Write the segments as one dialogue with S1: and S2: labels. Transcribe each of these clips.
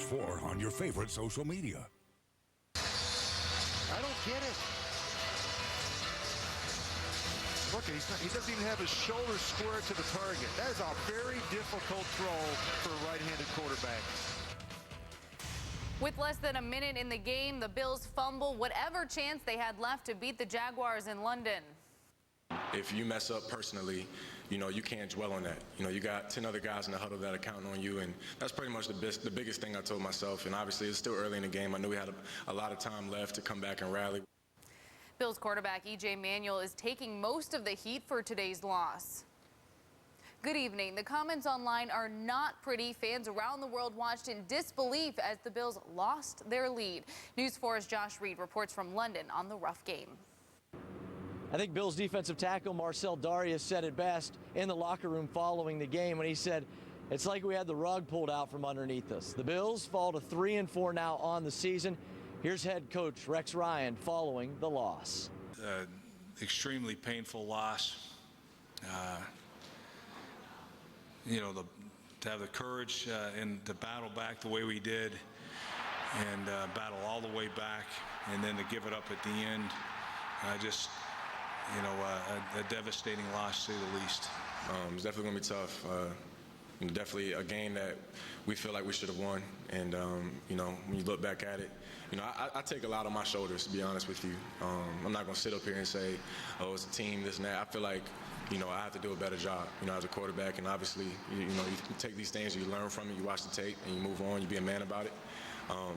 S1: 4 on your favorite social media.
S2: I don't get it. Look, he doesn't even have his shoulder square to the target. That is a very difficult throw for a right-handed quarterback.
S3: With less than a minute in the game, the Bills fumble whatever chance they had left to beat the Jaguars in London.
S4: If you mess up personally, you can't dwell on that. You got 10 other guys in the huddle that are counting on you, and that's pretty much the biggest thing I told myself. And obviously, it's still early in the game. I knew we had a lot of time left to come back and rally.
S3: Bills quarterback E.J. Manuel is taking most of the heat for today's loss. Good evening. The comments online are not pretty. Fans around the world watched in disbelief as the Bills lost their lead. News 4's Josh Reed reports from London on the rough game.
S5: I think Bills defensive tackle Marcel Darius said it best in the locker room following the game when he said, "It's like we had the rug pulled out from underneath us." The Bills fall to 3-4 now on the season. Here's head coach Rex Ryan following the loss.
S6: Extremely painful loss. To have the courage and to battle back the way we did and battle all the way back and then to give it up at the end. A devastating loss to say the least.
S4: It's definitely going to be tough. Definitely a game that we feel like we should have won. And, when you look back at it, I take a lot on my shoulders, to be honest with you. I'm not going to sit up here and say, oh, it's a team, this and that. I feel like, I have to do a better job, as a quarterback. And obviously, you take these things, you learn from it, you watch the tape, and you move on, you be a man about it.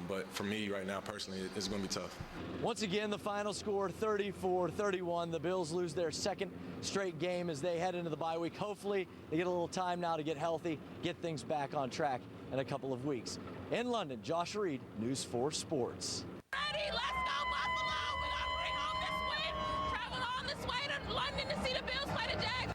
S4: But for me right now, personally, it's going to be tough.
S5: Once again, the final score 34-31. The Bills lose their second straight game as they head into the bye week. Hopefully, they get a little time now to get healthy, get things back on track in a couple of weeks. In London, Josh Reed, News 4 Sports.
S7: Ready, let's go Buffalo! We gotta bring home this win. Travel on this way to London to see the Bills play the Jags.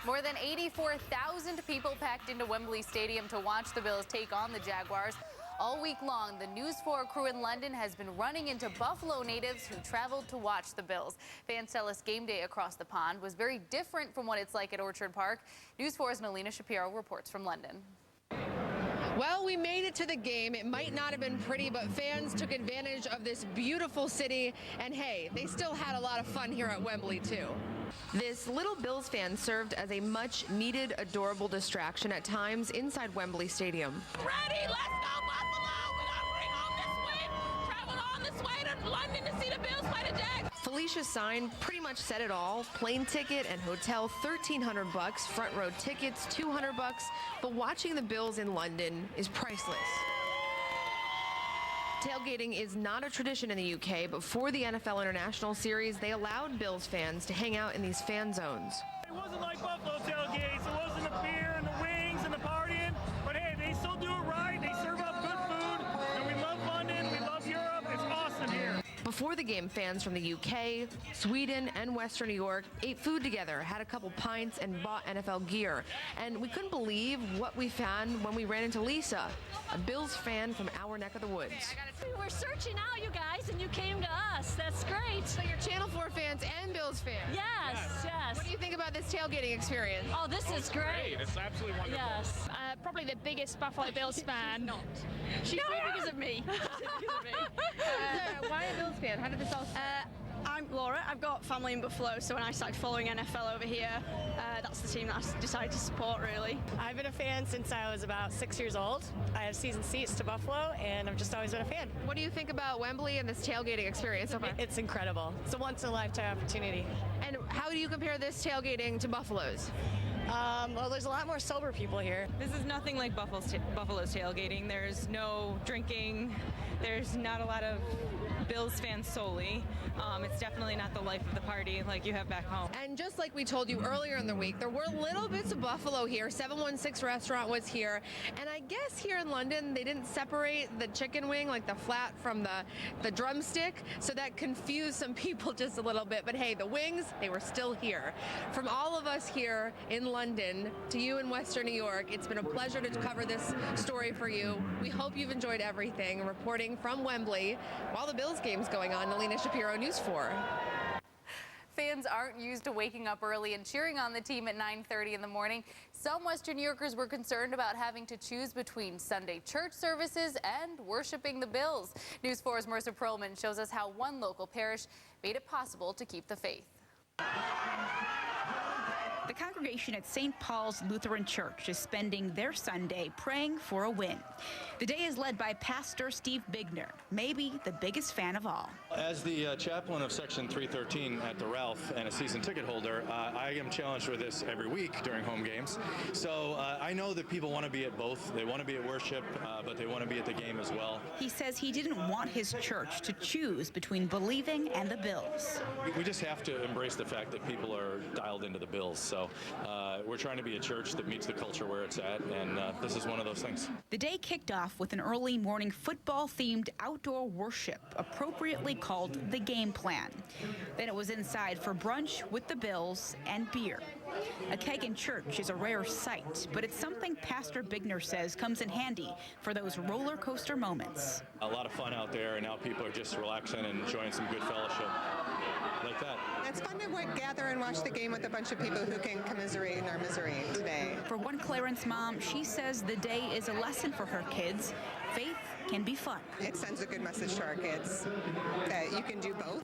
S3: More than 84,000 people packed into Wembley Stadium to watch the Bills take on the Jaguars. All week long, the News 4 crew in London has been running into Buffalo natives who traveled to watch the Bills. Fans tell us game day across the pond was very different from what it's like at Orchard Park. News 4's Nalina Shapiro reports from London.
S8: Well, we made it to the game. It might not have been pretty, but fans took advantage of this beautiful city. And hey, they still had a lot of fun here at Wembley, too. This little Bills fan served as a much-needed, adorable distraction at times inside Wembley Stadium.
S7: Ready, let's go Buffalo! We gotta bring home this win. Travel on this way to London to see the Bills play the Jags.
S8: Felicia's sign pretty much said it all. Plane ticket and hotel, $1,300. Front row tickets, $200. But watching the Bills in London is priceless. Tailgating is not a tradition in the UK, but for the NFL International Series, they allowed Bills fans to hang out in these fan zones.
S9: It wasn't like Buffalo tailgates. It wasn't the beer and the wings and the partying. But hey, they still do it right. They serve up good food. And we love London. We love Europe. It's awesome here.
S8: Before the game, fans from the UK, Sweden, and Western New York ate food together, had a couple pints, and bought NFL gear. And we couldn't believe what we found when we ran into Lisa, a Bills fan from our neck of the woods.
S10: We were searching out you guys, and you came to us. That's great.
S8: So you're Channel 4 fans and Bills fans?
S10: Yes.
S8: What do you think about this tailgating experience?
S10: Oh, this is great.
S9: It's absolutely wonderful.
S10: Yes.
S11: Probably the biggest Buffalo Bills fan.
S10: She's not. She's here because of me.
S8: Why a Bills fan? How did this all start?
S10: I'm Laura. I've got family in Buffalo, so when I started following NFL over here, that's the team that I decided to support, really.
S12: I've been a fan since I was about 6 years old. I have season seats to Buffalo, and I've just always been a fan.
S8: What do you think about Wembley and this tailgating experience so far?
S12: It's incredible. It's a once-in-a-lifetime opportunity.
S8: And how do you compare this tailgating to Buffalo's?
S12: Well, there's a lot more sober people here.
S13: This is nothing like Buffalo's tailgating. There's no drinking. There's not a lot of Bills fans solely. It's definitely not the life of the party like you have back home.
S8: And just like we told you earlier in the week, there were little bits of Buffalo here. 716 restaurant was here. And I guess here in London, they didn't separate the chicken wing, like the flat from the drumstick. So that confused some people just a little bit. But hey, the wings, they were still here. From all of us here in London to you in Western New York, it's been a pleasure to cover this story for you. We hope you've enjoyed everything. Reporting from Wembley while the Bills game's going on, Nalina Shapiro, News 4.
S3: Fans aren't used to waking up early and cheering on the team at 9:30 in the morning. Some Western New Yorkers were concerned about having to choose between Sunday church services and worshiping the Bills. News 4's Mercer Perlman shows us how one local parish made it possible to keep the faith.
S14: The congregation at St. Paul's Lutheran Church is spending their Sunday praying for a win. The day is led by Pastor Steve Bigner, maybe the biggest fan of all.
S15: As the chaplain of Section 313 at the Ralph and a season ticket holder, I am challenged with this every week during home games. So I know that people want to be at both. They want to be at worship, but they want to be at the game as well.
S14: He says he didn't want his church to choose between believing and the Bills.
S15: We just have to embrace the fact that people are dialed into the Bills. So we're trying to be a church that meets the culture where it's at, and this is one of those things.
S14: The day kicked off with an early morning football-themed outdoor worship, appropriately called the Game Plan. Then it was inside for brunch with the Bills and beer. A keg in church is a rare sight, but it's something Pastor Bigner says comes in handy for those roller coaster moments.
S15: A lot of fun out there, and now people are just relaxing and enjoying some good fellowship like that.
S16: It's fun to gather and watch the game with a bunch of people who can commiserate in our misery today.
S14: For one Clarence mom, she says the day is a lesson for her kids. Faith can be fun.
S16: It sends a good message to our kids that you can do both.